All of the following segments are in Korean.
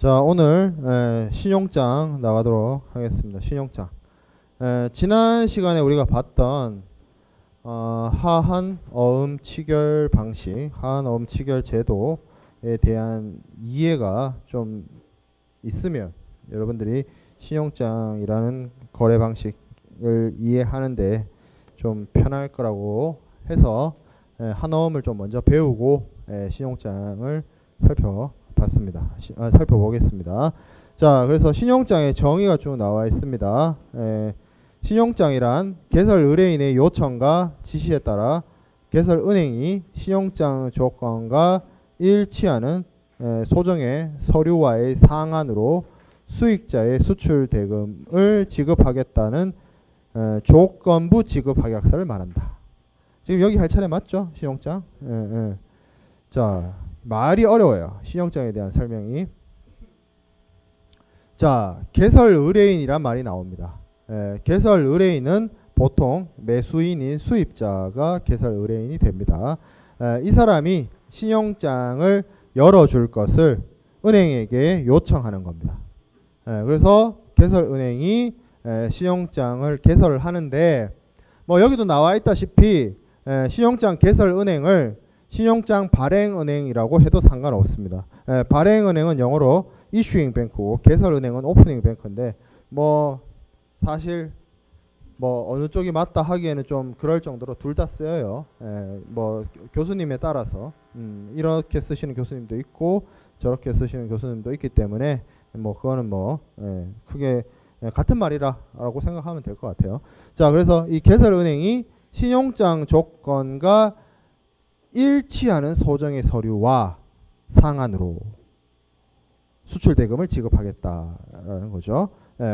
자, 오늘 신용장 나가도록 하겠습니다. 신용장. 지난 시간에 우리가 봤던 하한 어음 치결 방식, 하한 어음 치결 제도에 대한 이해가 좀 있으면 여러분들이 신용장이라는 거래 방식을 이해하는데 좀 편할 거라고 해서 한어음을 좀 먼저 배우고 신용장을 살펴보겠습니다. 자, 그래서 신용장의 정의가 쭉 나와 있습니다. 신용장이란 개설 의뢰인의 요청과 지시에 따라 개설 은행이 신용장 조건과 일치하는 소정의 서류와의 상한으로 수익자의 수출 대금을 지급하겠다는 조건부 지급 확약서를 말한다. 지금 여기 할 차례 맞죠? 신용장. 자, 말이 어려워요. 신용장에 대한 설명이. 자, 개설 의뢰인이란 말이 나옵니다. 개설 의뢰인은 보통 매수인인 수입자가 개설 의뢰인이 됩니다. 이 사람이 신용장을 열어줄 것을 은행에게 요청하는 겁니다. 그래서 개설은행이 신용장을 개설을 하는데, 뭐 여기도 나와 있다시피 신용장 개설은행을 신용장 발행은행이라고 해도 상관없습니다. 발행은행은 영어로 issuing bank고 개설은행은 opening bank인데, 뭐 사실 뭐 어느 쪽이 맞다 하기에는 좀 그럴 정도로 둘 다 쓰여요. 뭐 교수님에 따라서 이렇게 쓰시는 교수님도 있고 저렇게 쓰시는 교수님도 있기 때문에 뭐 그거는 뭐 크게 같은 말이라고 생각하면 될 것 같아요. 자, 그래서 이 개설은행이 신용장 조건과 일치하는 소정의 서류와 상한으로 수출 대금을 지급하겠다라는 거죠.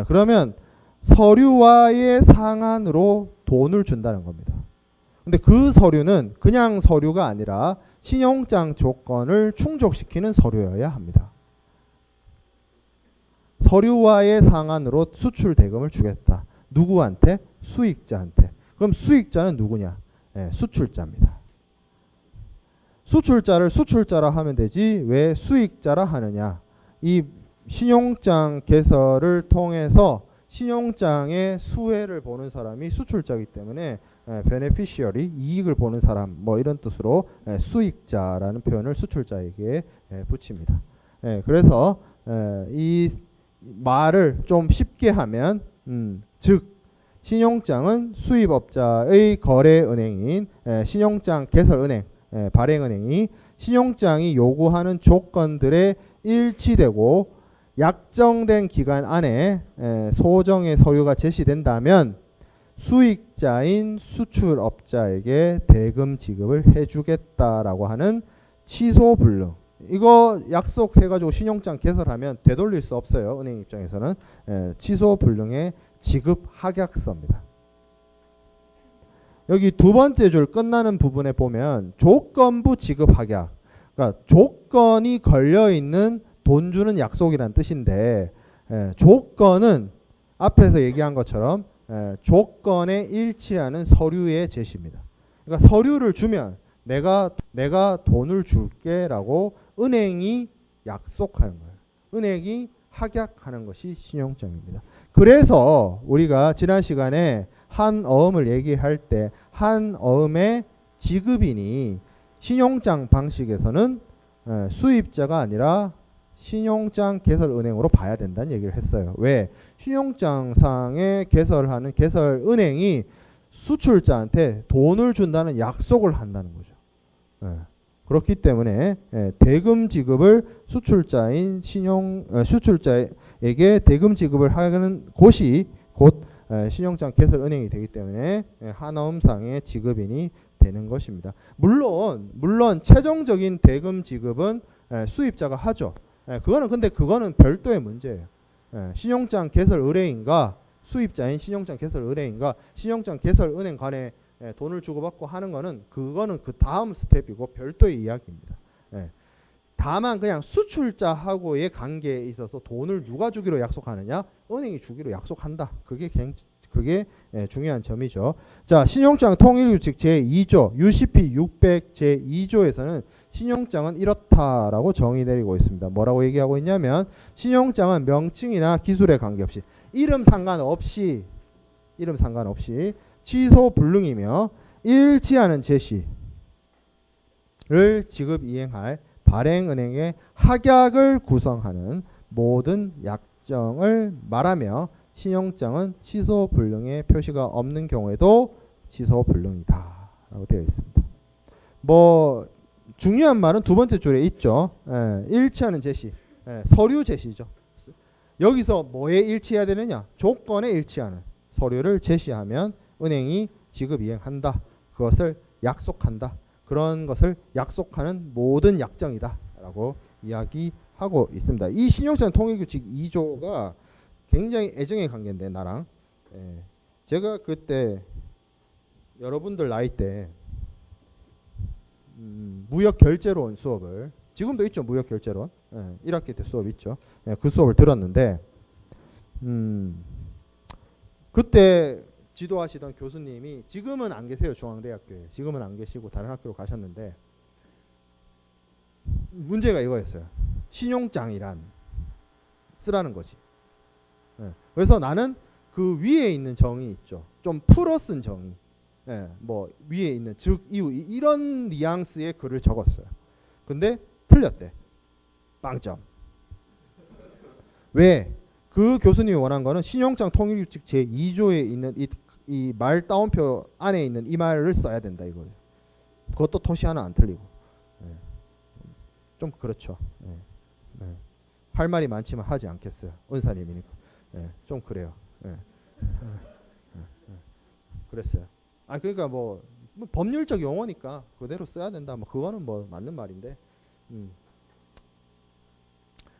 그러면 서류와의 상한으로 돈을 준다는 겁니다. 근데 그 서류는 그냥 서류가 아니라 신용장 조건을 충족시키는 서류여야 합니다. 서류와의 상한으로 수출 대금을 주겠다. 누구한테? 수익자한테. 그럼 수익자는 누구냐? 수출자입니다. 수출자를 수출자라 하면 되지 왜 수익자라 하느냐? 이 신용장 개설을 통해서 신용장의 수혜를 보는 사람이 수출자이기 때문에 beneficiary, 이익을 보는 사람, 뭐 이런 뜻으로 수익자라는 표현을 수출자에게 붙입니다. 그래서 이 말을 좀 쉽게 하면 즉 신용장은 수입업자의 거래은행인 신용장 개설은행, 발행은행이 신용장이 요구하는 조건들에 일치되고 약정된 기간 안에 소정의 서류가 제시된다면 수익자인 수출업자에게 대금 지급을 해주겠다라고 하는 취소불능. 이거 약속해가지고 신용장 개설하면 되돌릴 수 없어요. 은행 입장에서는. 취소불능의 지급 확약서입니다. 여기 두 번째 줄 끝나는 부분에 보면 조건부 지급 확약, 그러니까 조건이 걸려있는 돈 주는 약속이란 뜻인데, 조건은 앞에서 얘기한 것처럼 조건에 일치하는 서류의 제시입니다. 그러니까 서류를 주면 내가 돈을 줄게 라고 은행이 약속하는 거예요. 은행이 확약하는 것이 신용장입니다. 그래서 우리가 지난 시간에 한 어음을 얘기할 때 한 어음의 지급인이 신용장 방식에서는 수입자가 아니라 신용장 개설은행으로 봐야 된다는 얘기를 했어요. 왜? 신용장상에 개설하는 개설은행이 수출자한테 돈을 준다는 약속을 한다는 거죠. 그렇기 때문에 대금 지급을 수출자에게 대금 지급을 하는 곳이 곧 신용장 개설은행이 되기 때문에 한어음상의 지급인이 되는 것입니다. 물론 최종적인 대금 지급은 수입자가 하죠. 그거는 별도의 문제예요. 신용장 개설 의뢰인과 수입자인 신용장 개설 의뢰인과 신용장 개설 은행 간에 돈을 주고받고 하는 그거는 그 다음 스텝이고 별도의 이야기입니다. 다만 그냥 수출자하고의 관계에 있어서 돈을 누가 주기로 약속하느냐? 은행이 주기로 약속한다. 그게 그게 중요한 점이죠. 자, 신용장 통일규칙 제2조 UCP 600 제2조에서는 신용장은 이렇다라고 정의 내리고 있습니다. 뭐라고 얘기하고 있냐면 신용장은 명칭이나 기술에 관계없이 이름 상관없이 취소 불능이며 일치하는 제시를 지급 이행할 발행은행의 합약을 구성하는 모든 약정을 말하며 신용장은 취소 불능의 표시가 없는 경우에도 취소 불능이다 라고 되어 있습니다. 뭐 중요한 말은 두 번째 줄에 있죠. 일치하는 제시, 서류 제시죠. 여기서 뭐에 일치해야 되느냐? 조건에 일치하는 서류를 제시하면 은행이 지급 이행한다. 그것을 약속한다. 그런 것을 약속하는 모든 약정이다 라고 이야기하고 있습니다. 이 신용장 통일규칙 2조가 굉장히 애정의 관계인데 나랑 제가 그때 여러분들 나이 때 무역결제론 수업을 지금도 있죠. 무역결제론 1학기 때 수업 있죠. 그 수업을 들었는데 그때 지도하시던 교수님이 지금은 안 계세요. 중앙대학교에. 지금은 안 계시고 다른 학교로 가셨는데 문제가 이거였어요. 신용장이란 쓰라는 거지. 그래서 나는 그 위에 있는 정의 있죠. 좀 풀어 쓴 정의. 뭐 위에 있는 즉 이유 이런 뉘앙스의 글을 적었어요. 근데 틀렸대. 빵점. 왜? 그 교수님이 원한 거는 신용장 통일규칙 제2조에 있는 이 말 따옴표 안에 있는 이 말을 써야 된다 이거예요. 그것도 토시 하나 안 틀리고. 좀 그렇죠. 할 말이 많지만 하지 않겠어요. 은사님이니까. 좀 그래요. 그랬어요. 아 그러니까 뭐 법률적 용어니까 그대로 써야 된다. 뭐 그거는 뭐 맞는 말인데.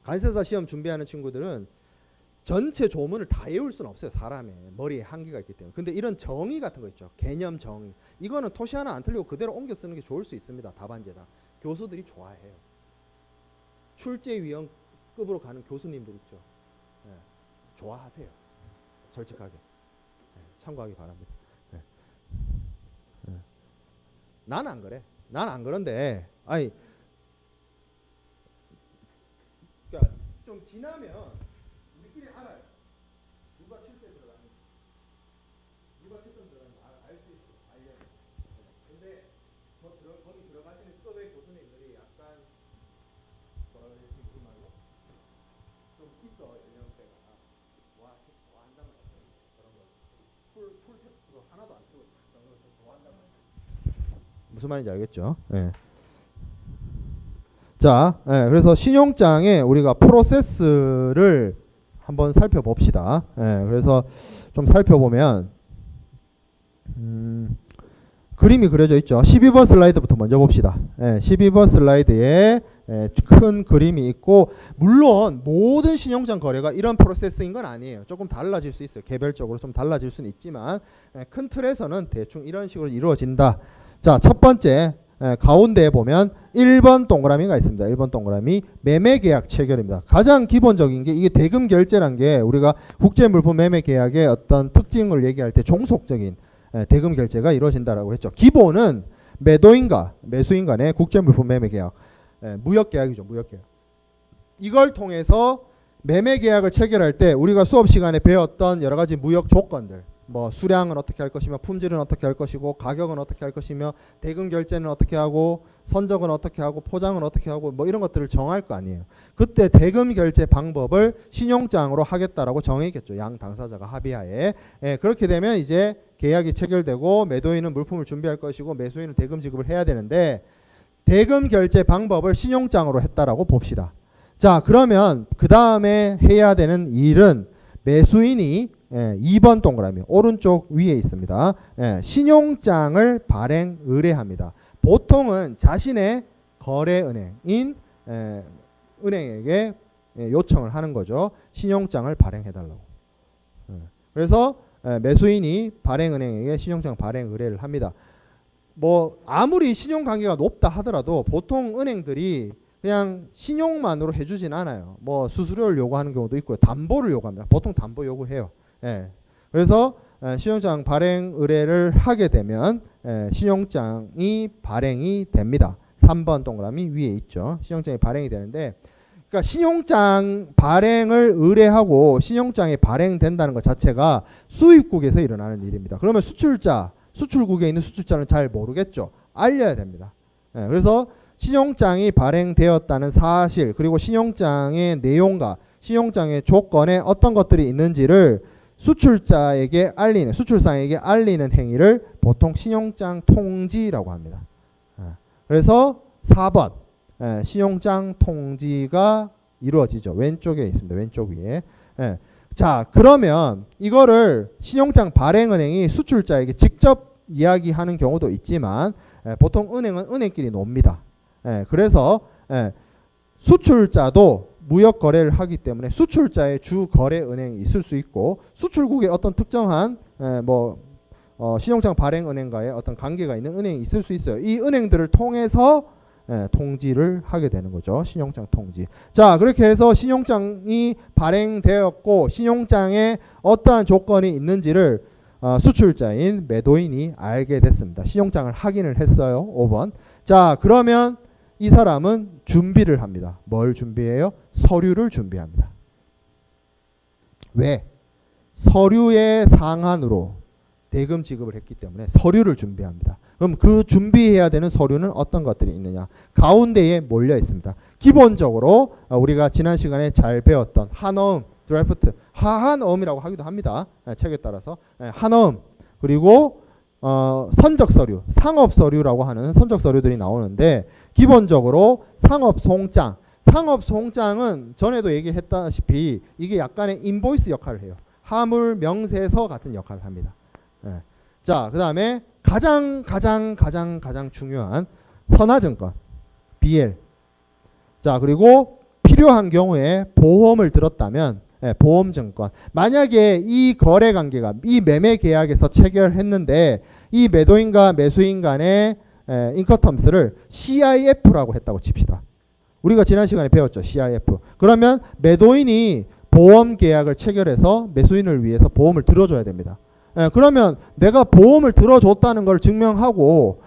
간세사 시험 준비하는 친구들은 전체 조문을 다 외울 수는 없어요. 사람의 머리에 한계가 있기 때문에. 근데 이런 정의 같은 거 있죠. 개념 정의. 이거는 토시 하나 안 틀리고 그대로 옮겨 쓰는 게 좋을 수 있습니다. 답안지에다. 교수들이 좋아해요. 출제위원급으로 가는 교수님들 있죠. 좋아하세요. 솔직하게. 참고하기 바랍니다. 나는 안 그래. 나는 안 그런데 아니 그러니까 좀 지나면 우리끼리 알아요. 누가 칠때 들어가는지, 누가 칠때 들어가는지 알 수 있어. 알려요. 근데 거기 들어가시는 수업의 교수님들이 약간 뭐라 그러지 그 말로 좀 있어 연령대가. 와 좋아한단 말이야. 그런 거 풀 텍스트로 하나도 안 쓰고 그런 걸 좋아한단 말이야. 무슨 말인지 알겠죠? 예. 자, 그래서 신용장에 우리가 프로세스를 한번 살펴봅시다. 그래서 좀 살펴보면 그림이 그려져 있죠. 12번 슬라이드부터 먼저 봅시다. 12번 슬라이드에 큰 그림이 있고 물론 모든 신용장 거래가 이런 프로세스인 건 아니에요. 조금 달라질 수 있어요. 개별적으로 좀 달라질 수는 있지만 큰 틀에서는 대충 이런 식으로 이루어진다. 자, 첫 번째 가운데에 보면 1번 동그라미가 있습니다. 1번 동그라미 매매계약 체결입니다. 가장 기본적인 게 이게 대금결제란 게 우리가 국제물품 매매계약의 어떤 특징을 얘기할 때 종속적인 대금결제가 이루어진다라고 했죠. 기본은 매도인과 매수인 간의 국제물품 매매계약, 무역계약이죠. 무역계약. 이걸 통해서 매매계약을 체결할 때 우리가 수업 시간에 배웠던 여러 가지 무역 조건들 뭐 수량은 어떻게 할 것이며 품질은 어떻게 할 것이고 가격은 어떻게 할 것이며 대금 결제는 어떻게 하고 선적은 어떻게 하고 포장은 어떻게 하고 뭐 이런 것들을 정할 거 아니에요. 그때 대금 결제 방법을 신용장으로 하겠다라고 정했겠죠. 양 당사자가 합의하에. 그렇게 되면 이제 계약이 체결되고 매도인은 물품을 준비할 것이고 매수인은 대금 지급을 해야 되는데 대금 결제 방법을 신용장으로 했다라고 봅시다. 자, 그러면 그 다음에 해야 되는 일은 매수인이 2번 동그라미 오른쪽 위에 있습니다. 신용장을 발행 의뢰합니다. 보통은 자신의 거래은행인 은행에게 요청을 하는 거죠. 신용장을 발행해달라고. 그래서 매수인이 발행은행에게 신용장 발행 의뢰를 합니다. 뭐 아무리 신용관계가 높다 하더라도 보통 은행들이 그냥 신용만으로 해주진 않아요. 뭐 수수료를 요구하는 경우도 있고요. 담보를 요구합니다. 보통 담보 요구해요. 그래서 신용장 발행 의뢰를 하게 되면 신용장이 발행이 됩니다. 3번 동그라미 위에 있죠. 신용장이 발행이 되는데, 그러니까 신용장 발행을 의뢰하고 신용장이 발행된다는 것 자체가 수입국에서 일어나는 일입니다. 그러면 수출국에 있는 수출자는 잘 모르겠죠. 알려야 됩니다. 그래서 신용장이 발행되었다는 사실, 그리고 신용장의 내용과 신용장의 조건에 어떤 것들이 있는지를 수출자에게 알리는, 수출상에게 알리는 행위를 보통 신용장 통지라고 합니다. 그래서 4번 신용장 통지가 이루어지죠. 왼쪽에 있습니다. 왼쪽 위에. 자, 그러면 이거를 신용장 발행은행이 수출자에게 직접 이야기하는 경우도 있지만 보통 은행은 은행끼리 놉니다. 그래서 수출자도 무역 거래를 하기 때문에 수출자의 주 거래 은행이 있을 수 있고, 수출국의 어떤 특정한 신용장 발행 은행과의 어떤 관계가 있는 은행이 있을 수 있어요. 이 은행들을 통해서 통지를 하게 되는 거죠. 신용장 통지. 자, 그렇게 해서 신용장이 발행되었고 신용장에 어떠한 조건이 있는지를 수출자인 매도인이 알게 됐습니다. 신용장을 확인을 했어요. 5번. 자, 그러면 이 사람은 준비를 합니다. 뭘 준비해요? 서류를 준비합니다. 왜? 서류의 상한으로 대금 지급을 했기 때문에 서류를 준비합니다. 그럼 그 준비해야 되는 서류는 어떤 것들이 있느냐? 가운데에 몰려 있습니다. 기본적으로 우리가 지난 시간에 잘 배웠던 한어음, 드래프트, 하한어음이라고 하기도 합니다. 책에 따라서. 한어음, 그리고 선적 서류, 상업 서류라고 하는 선적 서류들이 나오는데, 기본적으로 상업 송장, 상업 송장은 전에도 얘기했다시피 이게 약간의 인보이스 역할을 해요. 하물 명세서 같은 역할을 합니다. 자, 그 다음에 가장 중요한 선화증권, BL. 자, 그리고 필요한 경우에 보험을 들었다면 보험증권. 만약에 이 거래관계가, 이 매매 계약에서 체결했는데 이 매도인과 매수인 간의 인커텀스를 CIF라고 했다고 칩시다. 우리가 지난 시간에 배웠죠. CIF. 그러면 매도인이 보험 계약을 체결해서 매수인을 위해서 보험을 들어줘야 됩니다. 그러면 내가 보험을 들어줬다는 걸 증명하고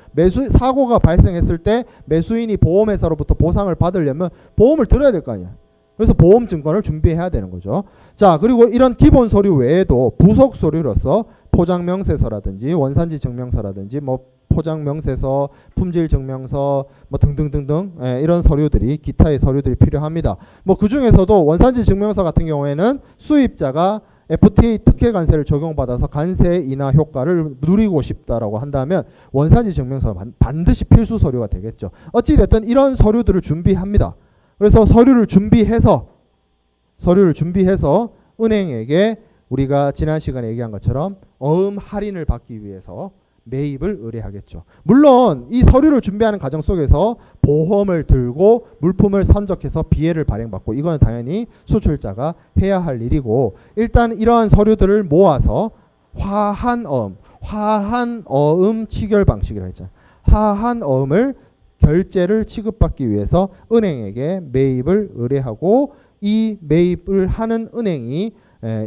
사고가 발생했을 때 매수인이 보험회사로부터 보상을 받으려면 보험을 들어야 될 거 아니야. 그래서 보험증권을 준비해야 되는 거죠. 자, 그리고 이런 기본 서류 외에도 부속 서류로서 포장명세서라든지 원산지 증명서라든지 포장명세서, 품질증명서 등등등등 이런 서류들이, 기타의 서류들이 필요합니다. 그 중에서도 원산지 증명서 같은 경우에는 수입자가 FTA 특혜 관세를 적용받아서 관세 인하 효과를 누리고 싶다라고 한다면 원산지 증명서가 반드시 필수 서류가 되겠죠. 어찌됐든 이런 서류들을 준비합니다. 그래서 서류를 준비해서 은행에게 우리가 지난 시간에 얘기한 것처럼 어음 할인을 받기 위해서 매입을 의뢰하겠죠. 물론 이 서류를 준비하는 과정 속에서 보험을 들고 물품을 선적해서 비해를 발행받고, 이건 당연히 수출자가 해야 할 일이고, 일단 이러한 서류들을 모아서 화한어음 취결 방식이라고 했잖아요. 화한어음을 결제를 취급받기 위해서 은행에게 매입을 의뢰하고, 이 매입을 하는 은행이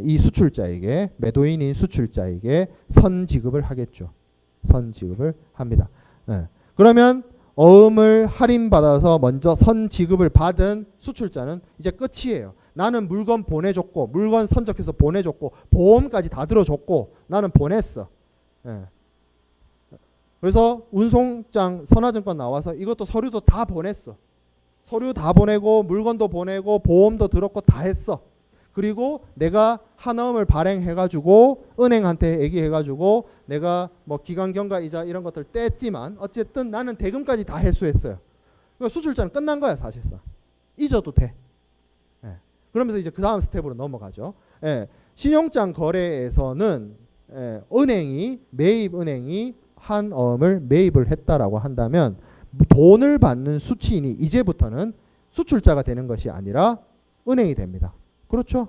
이 수출자에게, 매도인인 수출자에게 선지급을 하겠죠. 선지급을 합니다. 그러면 어음을 할인받아서 먼저 선지급을 받은 수출자는 이제 끝이에요. 나는 물건 보내줬고, 물건 선적해서 보내줬고, 보험까지 다 들어줬고, 나는 보냈어. 그래서 운송장, 선화증권 나와서 이것도 서류도 다 보냈어. 서류 다 보내고, 물건도 보내고, 보험도 들었고, 다 했어. 그리고 내가 한어음을 발행해가지고 은행한테 얘기해가지고 내가 기간 경과 이자 이런 것들 뗐지만 어쨌든 나는 대금까지 다 회수했어요. 그러니까 수출자는 끝난 거야 사실상. 잊어도 돼. 그러면서 이제 그 다음 스텝으로 넘어가죠. 신용장 거래에서는 매입은행이 한어음을 매입을 했다라고 한다면 돈을 받는 수취인이 이제부터는 수출자가 되는 것이 아니라 은행이 됩니다. 그렇죠?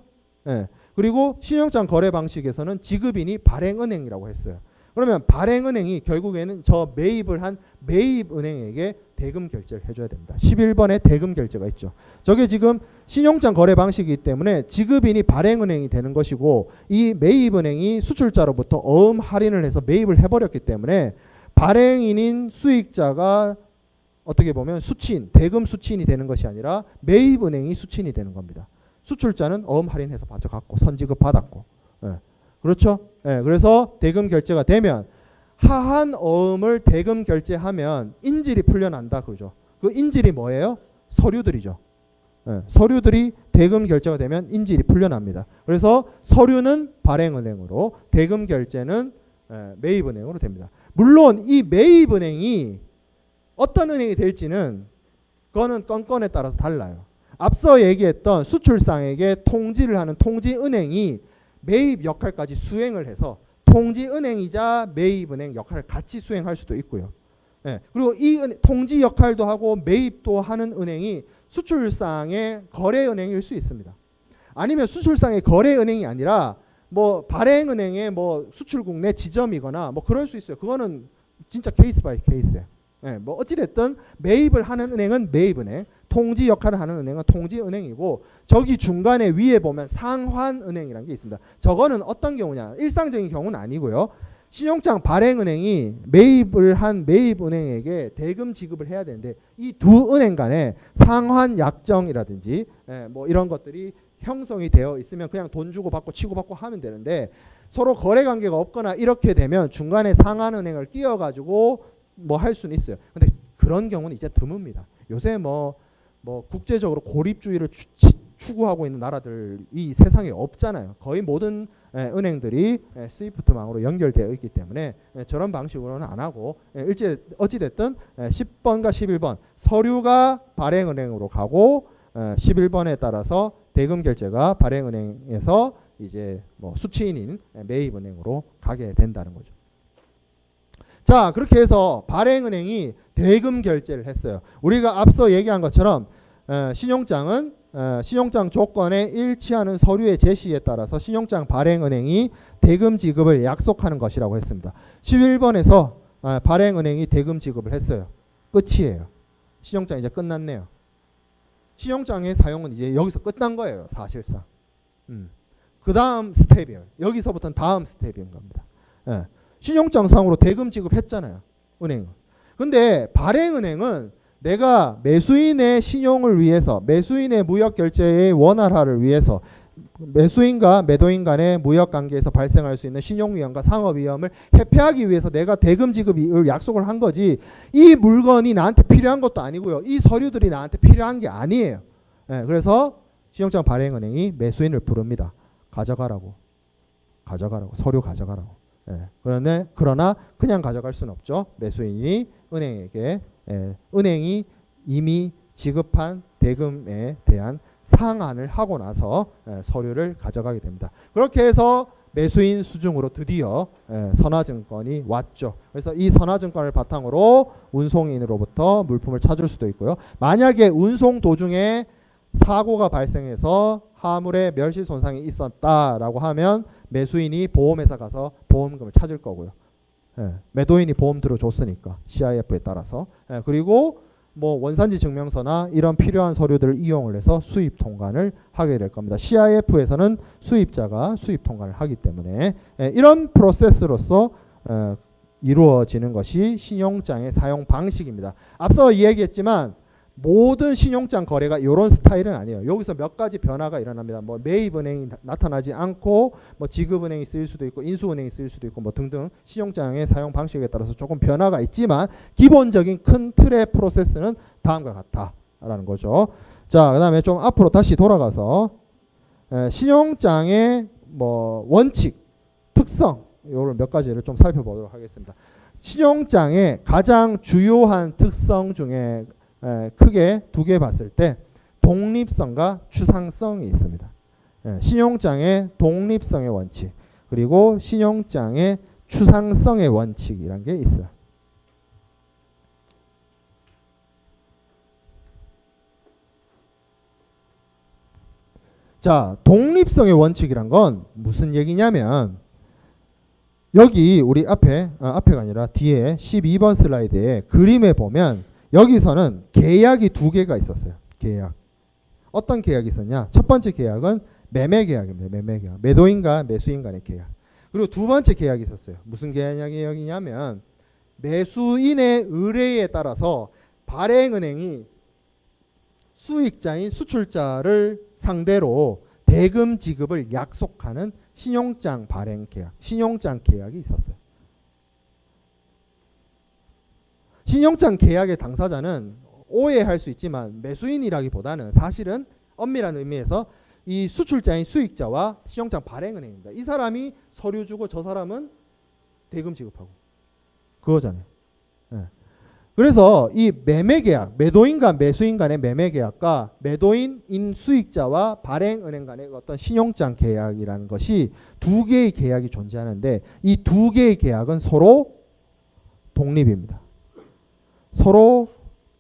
그리고 신용장 거래 방식에서는 지급인이 발행은행이라고 했어요. 그러면 발행은행이 결국에는 저 매입을 한 매입은행에게 대금 결제를 해줘야 됩니다. 11번에 대금 결제가 있죠. 저게 지금 신용장 거래 방식이기 때문에 지급인이 발행은행이 되는 것이고 이 매입은행이 수출자로부터 어음 할인을 해서 매입을 해버렸기 때문에 발행인인 수익자가 어떻게 보면 수취인, 대금 수취인이 되는 것이 아니라 매입은행이 수취인이 되는 겁니다. 수출자는 어음 할인해서 가져갔고 선지급 받았고. 예. 그렇죠? 예. 그래서 대금 결제가 되면 하한 어음을 대금 결제하면 인질이 풀려난다. 그죠? 그 인질이 뭐예요? 서류들이죠. 예. 서류들이 대금 결제가 되면 인질이 풀려납니다. 그래서 서류는 발행은행으로 대금 결제는 매입은행으로 됩니다. 물론 이 매입은행이 어떤 은행이 될지는 그거는 건건에 따라서 달라요. 앞서 얘기했던 수출상에게 통지를 하는 통지은행이 매입 역할까지 수행을 해서 통지은행이자 매입은행 역할을 같이 수행할 수도 있고요. 예. 그리고 이 통지 역할도 하고 매입도 하는 은행이 수출상의 거래은행일 수 있습니다. 아니면 수출상의 거래은행이 아니라 뭐 발행은행의 뭐 수출국 내 지점이거나 뭐 그럴 수 있어요. 그거는 진짜 케이스 바이 케이스예요. 예, 뭐 어찌됐든 매입을 하는 은행은 매입은행, 통지 역할을 하는 은행은 통지은행이고 저기 중간에 위에 보면 상환은행이라는 게 있습니다. 저거는 어떤 경우냐? 일상적인 경우는 아니고요. 신용장 발행은행이 매입을 한 매입은행에게 대금 지급을 해야 되는데 이 두 은행 간에 상환 약정이라든지 뭐 이런 것들이 형성이 되어 있으면 그냥 돈 주고 받고 치고 받고 하면 되는데 서로 거래 관계가 없거나 이렇게 되면 중간에 상환은행을 끼워가지고 뭐 할 수는 있어요. 근데 그런 경우는 이제 드뭅니다. 요새 뭐 국제적으로 고립주의를 추구하고 있는 나라들이 세상에 없잖아요. 거의 모든 은행들이 스위프트망으로 연결되어 있기 때문에 저런 방식으로는 안 하고 어찌됐든 10번과 11번 서류가 발행은행으로 가고 11번에 따라서 대금 결제가 발행은행에서 이제 뭐 수취인인 매입은행으로 가게 된다는 거죠. 자, 그렇게 해서 발행은행이 대금 결제를 했어요. 우리가 앞서 얘기한 것처럼 신용장은 신용장 조건에 일치하는 서류의 제시에 따라서 신용장 발행은행이 대금 지급을 약속하는 것이라고 했습니다. 11번에서 발행은행이 대금 지급을 했어요. 끝이에요. 신용장 이제 끝났네요. 신용장의 사용은 이제 여기서 끝난 거예요. 사실상. 그 다음 스텝이에요. 여기서부터는 다음 스텝인 겁니다. 예. 신용장상으로 대금 지급했잖아요. 은행은. 근데 발행은행은 내가 매수인의 신용을 위해서 매수인의 무역결제의 원활화를 위해서 매수인과 매도인 간의 무역관계에서 발생할 수 있는 신용위험과 상업위험을 회피하기 위해서 내가 대금 지급을 약속을 한 거지 이 물건이 나한테 필요한 것도 아니고요. 이 서류들이 나한테 필요한 게 아니에요. 그래서 신용장 발행은행이 매수인을 부릅니다. 가져가라고. 서류 가져가라고. 그러나 그냥 가져갈 수는 없죠. 매수인이 은행에게 은행이 이미 지급한 대금에 대한 상환을 하고 나서 서류를 가져가게 됩니다. 그렇게 해서 매수인 수중으로 드디어 선화증권이 왔죠. 그래서 이 선화증권을 바탕으로 운송인으로부터 물품을 찾을 수도 있고요. 만약에 운송 도중에 사고가 발생해서 화물에 멸실 손상이 있었다라고 하면 매수인이 보험회사 가서 보험금을 찾을 거고요. 매도인이 보험 들어줬으니까 CIF에 따라서. 그리고 뭐 원산지 증명서나 이런 필요한 서류들을 이용을 해서 수입 통관을 하게 될 겁니다. CIF에서는 수입자가 수입 통관을 하기 때문에 이런 프로세스로서 이루어지는 것이 신용장의 사용 방식입니다. 앞서 이야기했지만 모든 신용장 거래가 이런 스타일은 아니에요. 여기서 몇 가지 변화가 일어납니다. 뭐 매입은행이 나타나지 않고 뭐 지급은행이 쓰일 수도 있고 인수은행이 쓰일 수도 있고 뭐 등등 신용장의 사용 방식에 따라서 조금 변화가 있지만 기본적인 큰 틀의 프로세스는 다음과 같다라는 거죠. 자, 그다음에 좀 앞으로 다시 돌아가서 신용장의 뭐 원칙, 특성 요를 몇 가지를 좀 살펴보도록 하겠습니다. 신용장의 가장 주요한 특성 중에 크게 두 개 봤을 때 독립성과 추상성이 있습니다. 신용장의 독립성의 원칙 그리고 신용장의 추상성의 원칙이란 게 있어요. 자, 독립성의 원칙이란 건 무슨 얘기냐면 여기 우리 앞에가 아니라 뒤에 12번 슬라이드에 그림에 보면 여기서는 계약이 두 개가 있었어요. 계약. 어떤 계약이 있었냐? 첫 번째 계약은 매매 계약입니다. 매매 계약. 매도인과 매수인 간의 계약. 그리고 두 번째 계약이 있었어요. 무슨 계약이냐면 매수인의 의뢰에 따라서 발행은행이 수익자인 수출자를 상대로 대금 지급을 약속하는 신용장 발행 계약, 신용장 계약이 있었어요. 신용장 계약의 당사자는 오해할 수 있지만 매수인이라기보다는 사실은 엄밀한 의미에서 이 수출자인 수익자와 신용장 발행은행입니다. 이 사람이 서류 주고 저 사람은 대금 지급하고 그거잖아요. 네. 그래서 이 매매 계약, 매도인과 매수인 간의 매매 계약과 매도인인 수익자와 발행은행 간의 어떤 신용장 계약이라는 것이 두 개의 계약이 존재하는데 이 두 개의 계약은 서로 독립입니다. 서로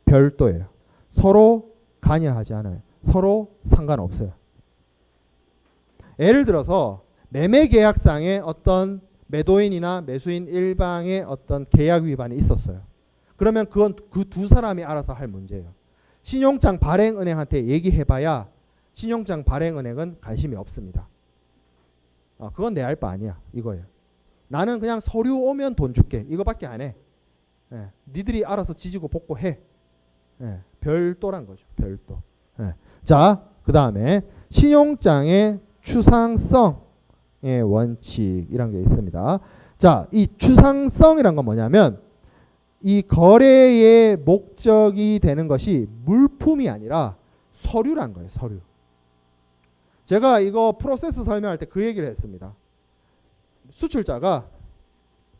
별도예요. 서로 관여하지 않아요. 서로 상관없어요. 예를 들어서 매매 계약상의 어떤 매도인이나 매수인 일방의 어떤 계약 위반이 있었어요. 그러면 그건 그 두 사람이 알아서 할 문제예요. 신용장 발행은행한테 얘기해봐야 신용장 발행은행은 관심이 없습니다. 그건 내 알 바 아니야. 이거예요. 나는 그냥 서류 오면 돈 줄게. 이거밖에 안 해. 니들이 알아서 지지고 볶고 해. 별도란 거죠. 별도. 자, 그 다음에 신용장의 추상성의 원칙이란 게 있습니다. 자, 이 추상성이란 건 뭐냐면 이 거래의 목적이 되는 것이 물품이 아니라 서류란 거예요. 서류. 제가 이거 프로세스 설명할 때 그 얘기를 했습니다. 수출자가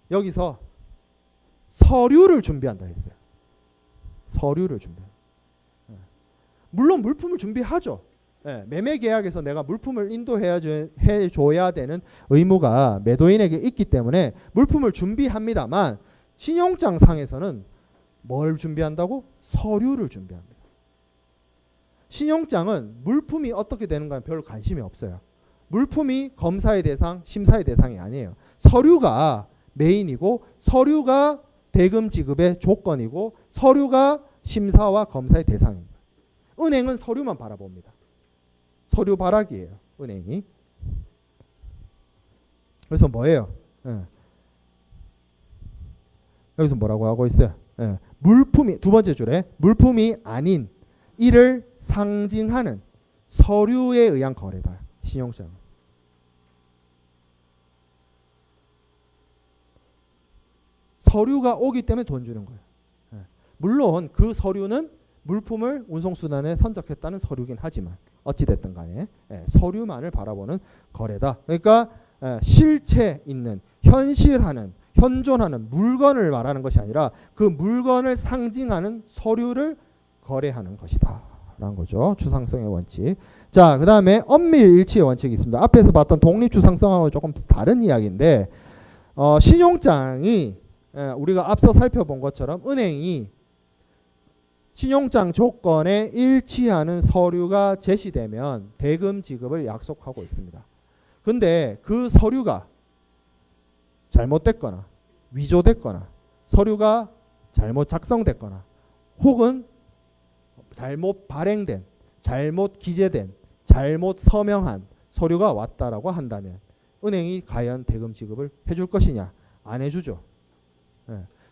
여기서 서류를 준비한다 했어요. 서류를 준비한다. 물론 물품을 준비하죠. 매매 계약에서 내가 물품을 인도해줘야 되는 의무가 매도인에게 있기 때문에 물품을 준비합니다만 신용장 상에서는 뭘 준비한다고? 서류를 준비합니다. 신용장은 물품이 어떻게 되는가에 별로 관심이 없어요. 물품이 검사의 대상, 심사의 대상이 아니에요. 서류가 메인이고 서류가 대금 지급의 조건이고 서류가 심사와 검사의 대상입니다. 은행은 서류만 바라봅니다. 서류 바라기예요. 은행이. 그래서 뭐예요? 여기서 뭐라고 하고 있어요? 물품이 두 번째 줄에 물품이 아닌 이를 상징하는 서류에 의한 거래다. 신용장. 서류가 오기 때문에 돈 주는 거예요. 물론 그 서류는 물품을 운송수단에 선적했다는 서류긴 하지만 어찌됐든 간에 서류만을 바라보는 거래다. 그러니까 실체 있는 현실하는 현존하는 물건을 말하는 것이 아니라 그 물건을 상징하는 서류를 거래하는 것이다 라는 거죠. 추상성의 원칙. 자, 그 다음에 엄밀일치의 원칙이 있습니다. 앞에서 봤던 독립추상성하고 조금 다른 이야기인데 신용장이 우리가 앞서 살펴본 것처럼 은행이 신용장 조건에 일치하는 서류가 제시되면 대금 지급을 약속하고 있습니다. 근데 그 서류가 잘못됐거나 위조됐거나 서류가 잘못 작성됐거나 혹은 잘못 발행된, 잘못 기재된, 잘못 서명한 서류가 왔다라고 한다면 은행이 과연 대금 지급을 해줄 것이냐? 안 해주죠.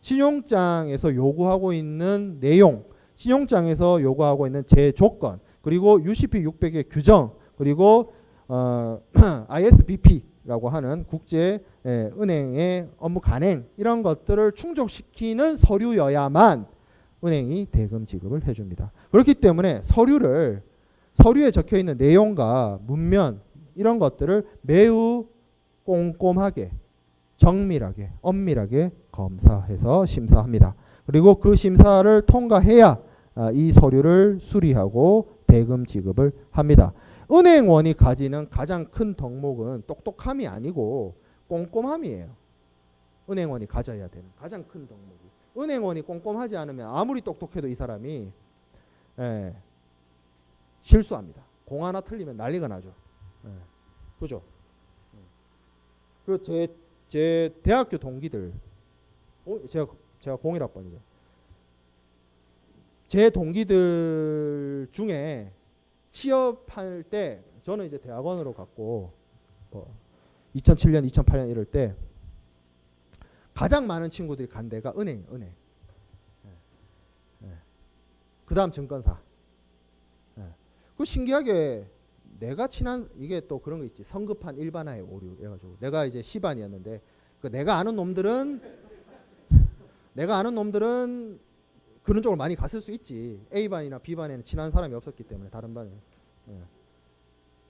신용장에서 요구하고 있는 내용, 신용장에서 요구하고 있는 제조건, 그리고 UCP 600의 규정, 그리고 ISBP라고 하는 국제 은행의 업무 간행 이런 것들을 충족시키는 서류여야만 은행이 대금 지급을 해줍니다. 그렇기 때문에 서류에 적혀있는 내용과 문면 이런 것들을 매우 꼼꼼하게 정밀하게 엄밀하게 검사해서 심사합니다. 그리고 그 심사를 통과해야 이 서류를 수리하고 대금 지급을 합니다. 은행원이 가지는 가장 큰 덕목은 똑똑함이 아니고 꼼꼼함이에요. 은행원이 가져야 되는 가장 큰 덕목이. 은행원이 꼼꼼하지 않으면 아무리 똑똑해도 이 사람이 실수합니다. 공 하나 틀리면 난리가 나죠. 그죠? 그 제 대학교 동기들, 제가 01학번이죠. 제 동기들 중에 취업할 때 저는 이제 대학원으로 갔고 2007년, 2008년 이럴 때 가장 많은 친구들이 간 데가 은행. 그 다음 증권사. 그 신기하게 내가 친한, 이게 또 그런 거 있지. 성급한 일반화의 오류 해가지고 내가 이제 C반이었는데 그 내가 아는 놈들은 그런 쪽으로 많이 갔을 수 있지. A반이나 B반에는 친한 사람이 없었기 때문에 다른 반에.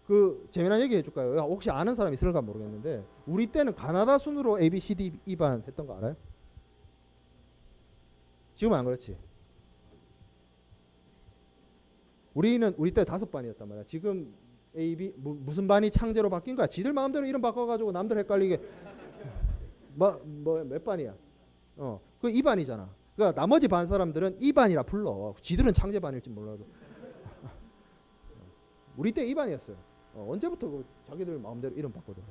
그 재미난 얘기 해줄까요? 혹시 아는 사람 있을까 모르겠는데 우리 때는 가나다 순으로 A, B, C, D, E반 했던 거 알아요? 지금은 안 그렇지. 우리 때 5반이었단 말이야. 지금 A, B 무슨 반이 창제로 바뀐 거야? 지들 마음대로 이름 바꿔가지고 남들 헷갈리게. 몇 반이야? 그 2반이잖아. 그러니까 나머지 반 사람들은 2반이라 불러. 지들은 창제반일지 몰라도. 우리 때 2반이었어요. 언제부터 자기들 마음대로 이름 바꿔도.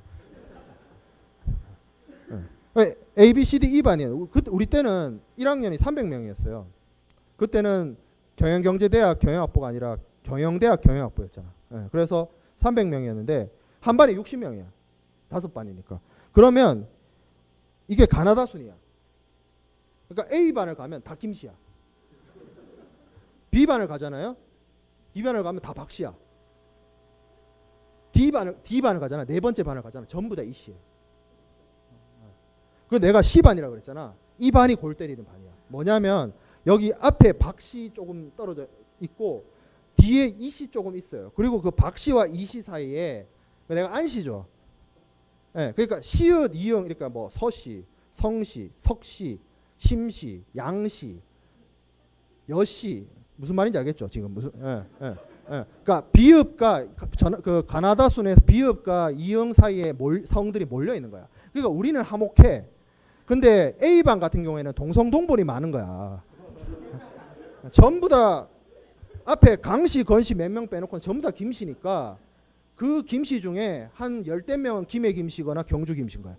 A, B, C, D 2반이에요. 우리 때는 1학년이 300명이었어요. 그때는 경영경제대학 경영학부가 아니라 경영대학 경영학부였잖아. 그래서 300명이었는데 한 반에 60명이야. 5반이니까. 그러면 이게 가나다 순이야. 그러니까 A반을 가면 다 김씨야. B반을 가잖아요. B반을 가면 다 박씨야. D반을 가잖아. 네 번째 반을 가잖아. 전부 다 이씨예요. 그 내가 C반이라고 그랬잖아. 이 반이 골 때리는 반이야. 뭐냐면 여기 앞에 박씨 조금 떨어져 있고 뒤에 이씨 조금 있어요. 그리고 그 박씨와 이씨 사이에 내가 안씨죠. 그러니까 시읒, 이응, 그러니까 뭐 서씨, 성씨, 석씨, 심씨, 양씨, 여씨 무슨 말인지 알겠죠? 지금 무슨 그러니까 비읍과 그 가나다 순에서 비읍과 이응 사이에 성들이 몰려 있는 거야. 그러니까 우리는 화목해. 근데 A반 같은 경우에는 동성동본이 많은 거야. 전부 다 앞에 강씨, 건씨 몇 명 빼놓고 전부 다 김씨니까 그 김씨 중에 한 열댓 명은 김해 김씨거나 경주 김씨인 거야.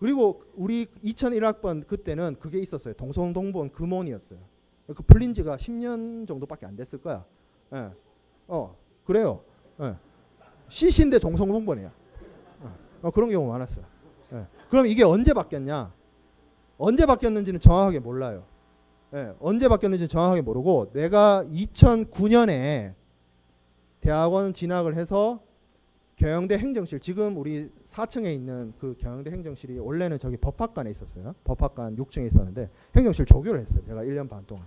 그리고 우리 2001학번 그때는 그게 있었어요. 동성동본 금혼이었어요. 그 풀린 지가 10년 정도밖에 안 됐을 거야. 그래요. CC인데 동성동본이야. 그런 경우 많았어요. 그럼 이게 언제 바뀌었냐? 언제 바뀌었는지는 정확하게 몰라요. 언제 바뀌었는지 정확하게 모르고 내가 2009년에 대학원 진학을 해서 경영대 행정실, 지금 우리 4층에 있는 그 경영대 행정실이 원래는 저기 법학관에 있었어요. 법학관 6층에 있었는데 행정실 조교를 했어요. 제가 1년 반 동안.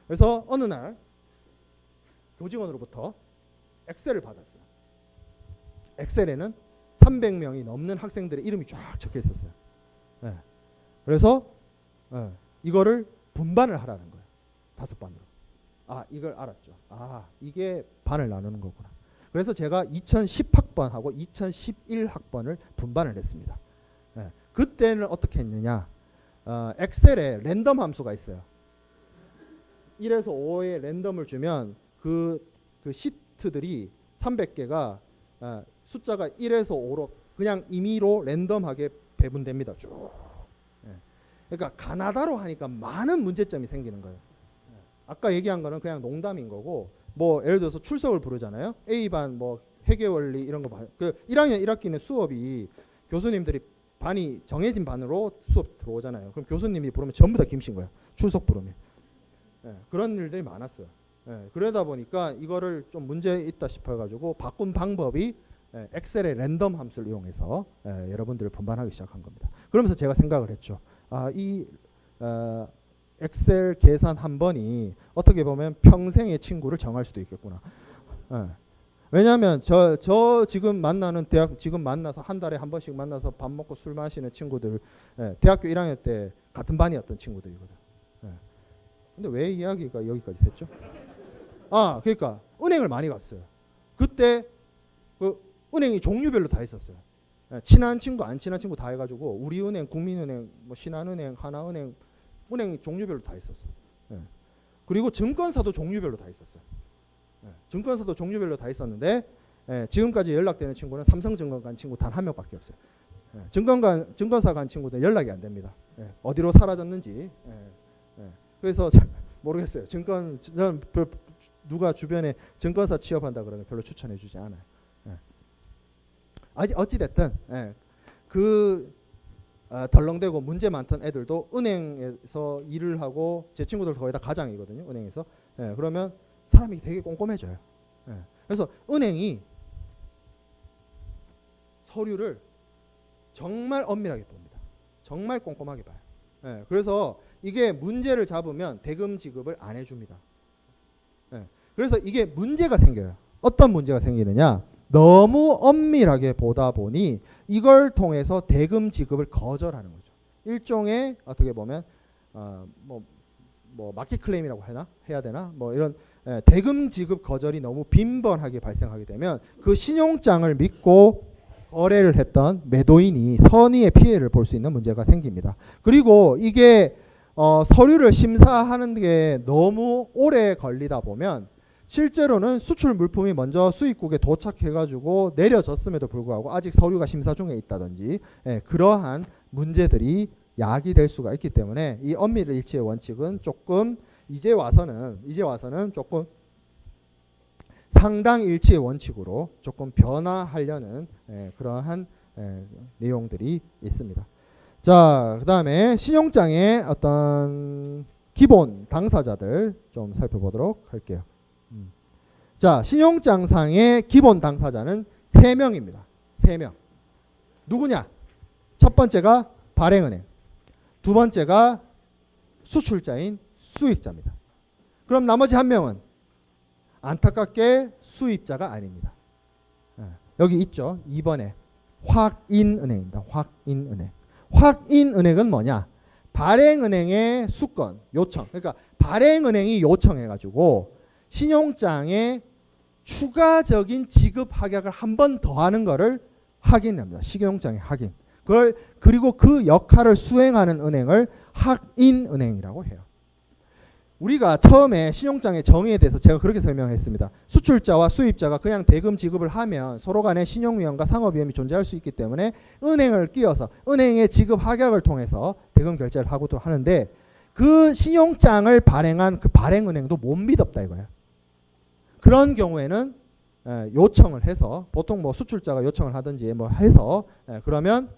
그래서 어느 날 교직원으로부터 엑셀을 받았어요. 엑셀에는 300명이 넘는 학생들의 이름이 쫙 적혀 있었어요. 그래서 이거를 분반을 하라는 거예요. 5반으로. 이걸 알았죠. 이게 반을 나누는 거구나. 그래서 제가 2010학번하고 2011학번을 분반을 했습니다. 그때는 어떻게 했느냐. 엑셀에 랜덤 함수가 있어요. 1에서 5의 랜덤을 주면 그 시트들이 300개가 숫자가 1에서 5로 그냥 임의로 랜덤하게 배분됩니다. 쭉. 그러니까 가나다로 하니까 많은 문제점이 생기는 거예요. 아까 얘기한 거는 그냥 농담인 거고, 뭐 예를 들어서 출석을 부르잖아요. A반 뭐 회계원리 이런 거 그 1학년 1학기는 수업이 교수님들이 반이 정해진 반으로 수업 들어오잖아요. 그럼 교수님이 부르면 전부 다 김신 거야. 출석 부르면. 그런 일들이 많았어요. 그러다 보니까 이거를 좀 문제 있다 싶어가지고 바꾼 방법이 엑셀의 랜덤 함수를 이용해서 여러분들을 분반하기 시작한 겁니다. 그러면서 제가 생각을 했죠. 이 엑셀 계산 한 번이 어떻게 보면 평생의 친구를 정할 수도 있겠구나. 왜냐하면 저 지금 만나는 지금 만나서 한 달에 한 번씩 만나서 밥 먹고 술 마시는 친구들, 대학교 1학년 때 같은 반이었던 친구들이거든. 근데 왜 이야기가 여기까지 됐죠? 그러니까 은행을 많이 갔어요. 그때 그 은행이 종류별로 다 있었어요. 친한 친구, 안 친한 친구 다 해가지고 우리은행, 국민은행, 뭐 신한은행, 하나은행, 은행이 종류별로 다 있었어요. 그리고 증권사도 종류별로 다 있었어요. 증권사도 종류별로 다 있었는데 지금까지 연락되는 친구는 삼성증권 간 친구 단 한 명밖에 없어요. 증권사 간 친구들 연락이 안 됩니다. 어디로 사라졌는지. 그래서 모르겠어요. 누가 주변에 증권사 취업한다 그러면 별로 추천해주지 않아요. 어찌 됐든 덜렁대고 문제 많던 애들도 은행에서 일을 하고, 제 친구들 거의 다 가장이거든요. 은행에서. 그러면 사람이 되게 꼼꼼해져요. 그래서 은행이 서류를 정말 엄밀하게 봅니다. 정말 꼼꼼하게 봐요. 그래서 이게 문제를 잡으면 대금 지급을 안 해줍니다. 그래서 이게 문제가 생겨요. 어떤 문제가 생기느냐? 너무 엄밀하게 보다 보니 이걸 통해서 대금 지급을 거절하는 거죠. 일종의 어떻게 보면 뭐 마켓 클레임이라고 해야 되나? 뭐 이런 대금 지급 거절이 너무 빈번하게 발생하게 되면 그 신용장을 믿고 거래를 했던 매도인이 선의의 피해를 볼 수 있는 문제가 생깁니다. 그리고 이게 서류를 심사하는 게 너무 오래 걸리다 보면 실제로는 수출 물품이 먼저 수입국에 도착해가지고 내려졌음에도 불구하고 아직 서류가 심사 중에 있다든지 그러한 문제들이 야기될 수가 있기 때문에 이 엄밀일치의 원칙은 조금 이제 와서는 조금 상당일치의 원칙으로 조금 변화하려는 그러한 내용들이 있습니다. 자, 그 다음에 신용장의 어떤 기본 당사자들 좀 살펴보도록 할게요. 자, 신용장상의 기본 당사자는 3명입니다. 3명. 누구냐? 첫 번째가 발행은행, 두 번째가 수출자인 수익자입니다. 그럼 나머지 한 명은 안타깝게 수입자가 아닙니다. 여기 있죠. 2번에 확인은행입니다. 확인은행. 확인은행은 뭐냐? 발행은행의 수건, 요청. 그러니까 발행은행이 요청해가지고 신용장에 추가적인 지급 확약을 한 번 더 하는 거를 확인합니다. 신용장의 확인. 그리고 그 역할을 수행하는 은행을 확인은행이라고 해요. 우리가 처음에 신용장의 정의에 대해서 제가 그렇게 설명했습니다. 수출자와 수입자가 그냥 대금 지급을 하면 서로 간에 신용위험과 상업위험이 존재할 수 있기 때문에 은행을 끼워서 은행의 지급 확약을 통해서 대금 결제를 하고도 하는데, 그 신용장을 발행한 그 발행은행도 못 믿었다 이거예요. 그런 경우에는 요청을 해서, 보통 뭐 수출자가 요청을 하든지 뭐 해서 그러면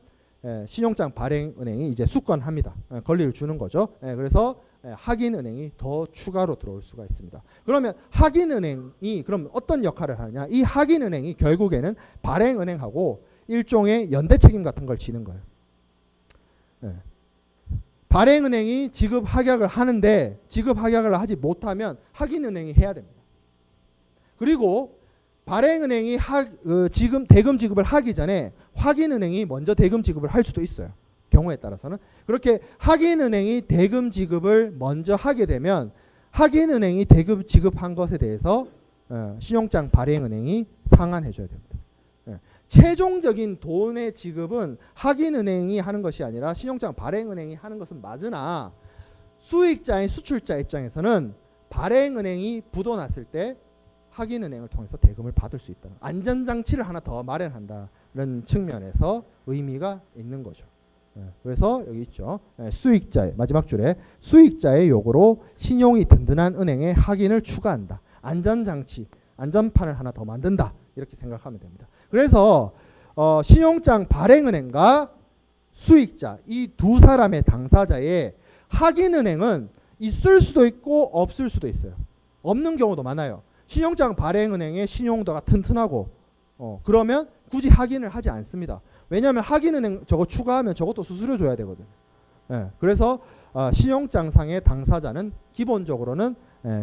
신용장 발행은행이 이제 수권합니다. 권리를 주는 거죠. 그래서 확인은행이 더 추가로 들어올 수가 있습니다. 그러면 확인은행이 그럼 어떤 역할을 하느냐? 이 확인은행이 결국에는 발행은행하고 일종의 연대 책임 같은 걸 지는 거예요. 발행은행이 지급 확약을 하는데 지급 확약을 하지 못하면 확인은행이 해야 됩니다. 그리고 발행은행이 대금 지급을 하기 전에 확인은행이 먼저 대금 지급을 할 수도 있어요. 경우에 따라서는. 그렇게 확인은행이 대금 지급을 먼저 하게 되면 확인은행이 대금 지급한 것에 대해서 신용장 발행은행이 상환해 줘야 됩니다. 최종적인 돈의 지급은 확인은행이 하는 것이 아니라 신용장 발행은행이 하는 것은 맞으나, 수익자인 수출자 입장에서는 발행은행이 부도났을 때 확인은행을 통해서 대금을 받을 수 있다는 안전장치를 하나 더 마련한다는 측면에서 의미가 있는 거죠. 그래서 여기 있죠. 수익자의 마지막 줄에 수익자의 요구로 신용이 든든한 은행에 확인을 추가한다. 안전장치, 안전판을 하나 더 만든다. 이렇게 생각하면 됩니다. 그래서 신용장 발행은행과 수익자 이 두 사람의 당사자의 확인은행은 있을 수도 있고 없을 수도 있어요. 없는 경우도 많아요. 신용장 발행은행의 신용도가 튼튼하고 그러면 굳이 확인을 하지 않습니다. 왜냐하면 확인은행 저거 추가하면 저것도 수수료 줘야 되거든. 그래서 신용장상의 당사자는 기본적으로는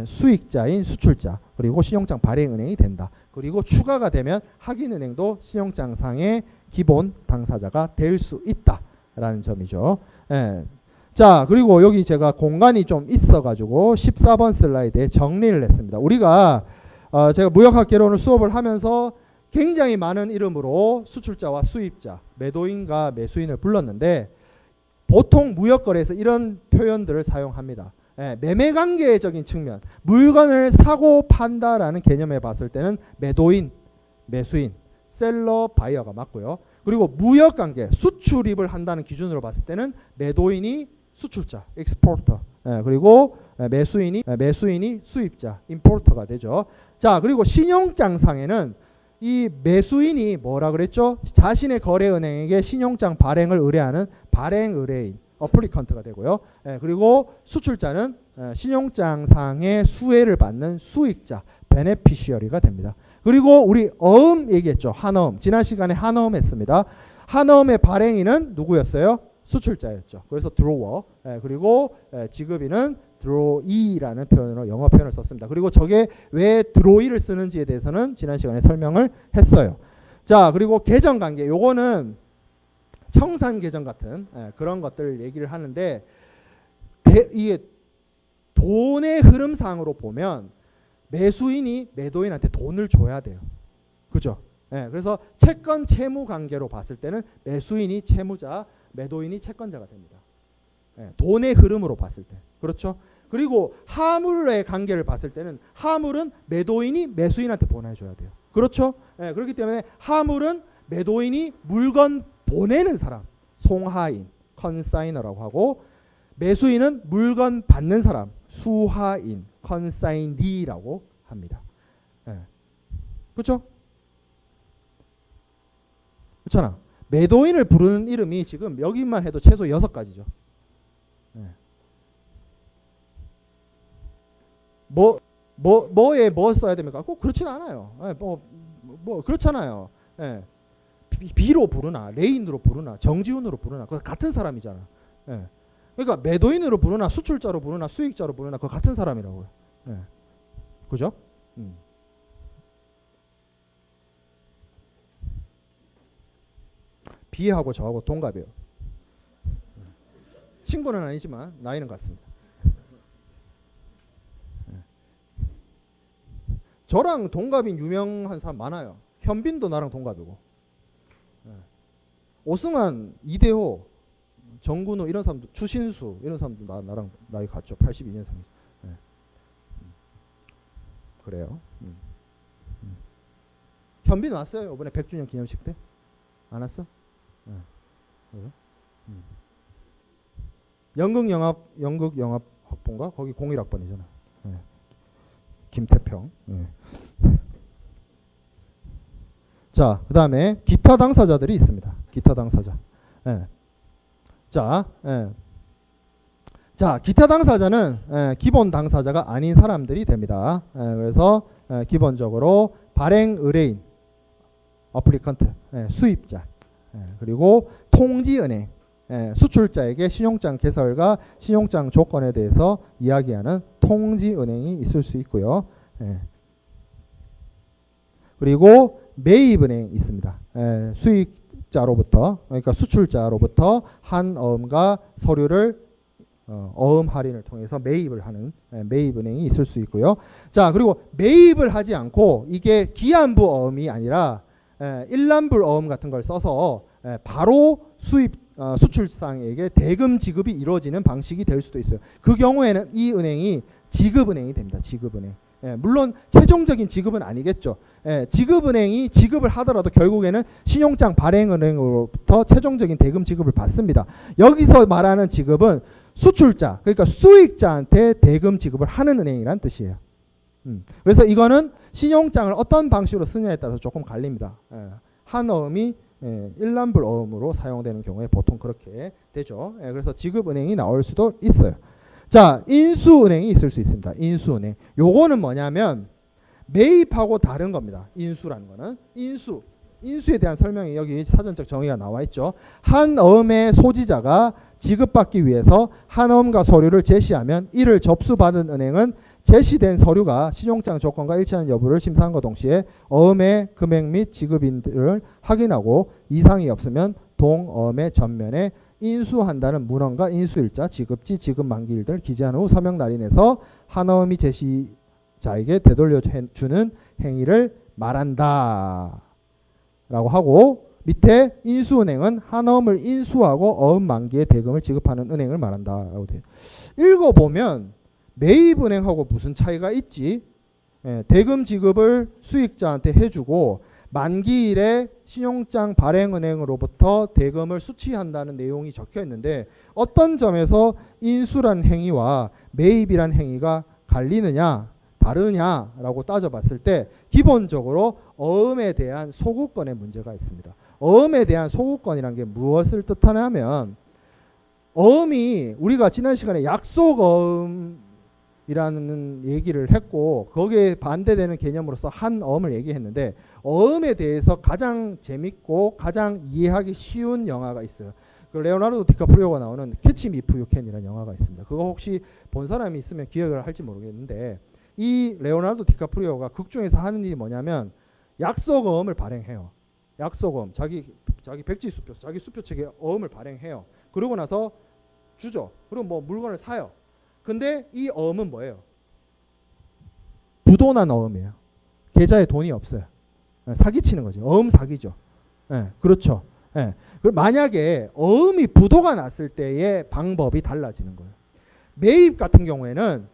수익자인 수출자 그리고 신용장 발행은행이 된다. 그리고 추가가 되면 확인은행도 신용장상의 기본 당사자가 될 수 있다라는 점이죠. 자, 그리고 여기 제가 공간이 좀 있어가지고 14번 슬라이드에 정리를 했습니다. 우리가 제가 무역학개론을 수업을 하면서 굉장히 많은 이름으로 수출자와 수입자, 매도인과 매수인을 불렀는데 보통 무역거래에서 이런 표현들을 사용합니다. 매매관계적인 측면, 물건을 사고 판다라는 개념에 봤을 때는 매도인, 매수인, 셀러, 바이어가 맞고요. 그리고 무역관계, 수출입을 한다는 기준으로 봤을 때는 매도인이 수출자, exporter, 그리고 매수인이 수입자, importer가 되죠. 자, 그리고 신용장상에는 이 매수인이 뭐라 그랬죠? 자신의 거래은행에게 신용장 발행을 의뢰하는 발행의뢰인, 어플리컨트가 되고요. 그리고 수출자는 신용장상의 수혜를 받는 수익자, 베네피시어리가 됩니다. 그리고 우리 어음 얘기했죠. 한어음. 지난 시간에 한어음 했습니다. 한어음의 발행인은 누구였어요? 수출자였죠. 그래서 드로워. 그리고 지급인은 드로이라는 표현으로 영어 표현을 썼습니다. 그리고 저게 왜 드로이를 쓰는지에 대해서는 지난 시간에 설명을 했어요. 자, 그리고 계정관계. 요거는 청산계정 같은 그런 것들 얘기를 하는데 이게 돈의 흐름상으로 보면 매수인이 매도인한테 돈을 줘야 돼요. 그죠? 그래서 채권 채무 관계로 봤을 때는 매수인이 채무자, 매도인이 채권자가 됩니다. 돈의 흐름으로 봤을 때. 그렇죠? 그리고 화물의 관계를 봤을 때는 화물은 매도인이 매수인한테 보내줘야 돼요. 그렇죠? 그렇기 때문에 화물은 매도인이 물건 보내는 사람, 송하인, 컨사이너라고 하고, 매수인은 물건 받는 사람, 수하인, 컨사이니라고 합니다. 그렇죠? 그렇잖아. 매도인을 부르는 이름이 지금 여기만 해도 최소 6가지죠. 뭐에 뭐 써야 됩니까? 꼭 그렇진 않아요. 그렇잖아요. B로 부르나, 레인으로 부르나, 정지훈으로 부르나, 그거 같은 사람이잖아. 그러니까 매도인으로 부르나, 수출자로 부르나, 수익자로 부르나, 그거 같은 사람이라고요. 그죠? B하고 저하고 동갑이에요. 친구는 아니지만 나이는 같습니다. 저랑 동갑인 유명한 사람 많아요. 현빈도 나랑 동갑이고, 오승환, 이대호, 정근우 이런 사람도, 추신수 이런 사람도 나랑 나이 같죠. 82년생. 그래요. 현빈 왔어요? 이번에 100주년 기념식 때? 안 왔어? 연극영합학번가? 거기 01학번이잖아. 김태평. 자, 그 다음에 기타 당사자들이 있습니다. 기타 당사자. 자, 기타 당사자는 기본 당사자가 아닌 사람들이 됩니다. 그래서 기본적으로 발행 의뢰인, 어플리컨트, 수입자, 그리고 통지은행, 수출자에게 신용장 개설과 신용장 조건에 대해서 이야기하는 통지은행이 있을 수 있고요. 그리고 매입은행이 있습니다. 수익자로부터, 그러니까 수출자로부터 한 어음과 서류를 어음 할인을 통해서 매입을 하는 매입은행이 있을 수 있고요. 자, 그리고 매입을 하지 않고 이게 기한부 어음이 아니라 일람불 어음 같은 걸 써서 바로 수출상에게 대금 지급이 이루어지는 방식이 될 수도 있어요. 그 경우에는 이 은행이 지급은행이 됩니다. 지급은행. 물론 최종적인 지급은 아니겠죠. 지급은행이 지급을 하더라도 결국에는 신용장 발행은행으로부터 최종적인 대금 지급을 받습니다. 여기서 말하는 지급은 수출자, 그러니까 수익자한테 대금 지급을 하는 은행이란 뜻이에요. 그래서 이거는 신용장을 어떤 방식으로 쓰냐에 따라서 조금 갈립니다. 한 어음이 일람불 어음으로 사용되는 경우에 보통 그렇게 되죠. 그래서 지급은행이 나올 수도 있어요. 자, 인수은행이 있을 수 있습니다. 인수은행. 요거는 뭐냐면 매입하고 다른 겁니다. 인수라는 거는. 인수에 대한 설명이 여기 사전적 정의가 나와 있죠. 한 어음의 소지자가 지급받기 위해서 한 어음과 서류를 제시하면 이를 접수받은 은행은 제시된 서류가 신용장 조건과 일치하는 여부를 심사함과 동시에 어음의 금액 및 지급인들을 확인하고 이상이 없으면 동어음의 전면에 인수한다는 문헌과 인수일자, 지급지, 지급 만기일들을 기재한 후 서명 날인해서 한어음이 제시자에게 되돌려주는 행위를 말한다 라고 하고, 밑에 인수은행은 한어음을 인수하고 어음 만기에 대금을 지급하는 은행을 말한다 라고 돼요. 읽어보면 매입은행하고 무슨 차이가 있지? 대금 지급을 수익자한테 해주고 만기일에 신용장 발행은행으로부터 대금을 수취한다는 내용이 적혀 있는데 어떤 점에서 인수란 행위와 매입이란 행위가 갈리느냐 다르냐라고 따져봤을 때 기본적으로 어음에 대한 소구권의 문제가 있습니다. 어음에 대한 소구권이란 게 무엇을 뜻하냐면 어음이 우리가 지난 시간에 약속어음이라는 얘기를 했고 거기에 반대되는 개념으로서 한어음을 얘기했는데 어음에 대해서 가장 재밌고 가장 이해하기 쉬운 영화가 있어요. 그 레오나르도 디카프리오가 나오는 캐치 미 이프 유 캔이라는 영화가 있습니다. 그거 혹시 본 사람이 있으면 기억을 할지 모르겠는데 이 레오나르도 디카프리오가 극 중에서 하는 일이 뭐냐면 약속어음을 발행해요. 약속어음 자기 백지수표 자기 수표책에 어음을 발행해요. 그러고 나서 주죠. 그리고 뭐 물건을 사요. 근데 이 어음은 뭐예요? 부도난 어음이에요. 계좌에 돈이 없어요. 사기치는 거죠. 어음 사기죠. 그렇죠. 그리고 만약에 어음이 부도가 났을 때의 방법이 달라지는 거예요. 매입 같은 경우에는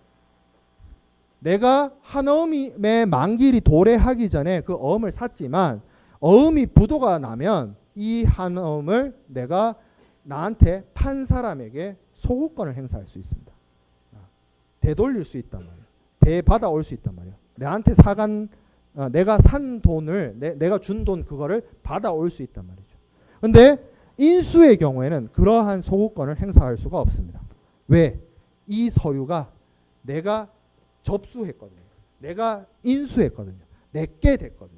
내가 한 어음의 만기일이 도래하기 전에 그 어음을 샀지만 어음이 부도가 나면 이 한 어음을 내가 나한테 판 사람에게 소구권을 행사할 수 있습니다. 되돌릴 수 있단 말이에요. 되받아 올 수 있단 말이에요. 내한테 사간 내가 산 돈을 내가 준 돈 그거를 받아 올 수 있단 말이죠. 근데 인수의 경우에는 그러한 소구권을 행사할 수가 없습니다. 왜? 이 서류가 내가 접수했거든요. 내가 인수했거든요. 내게 됐거든요.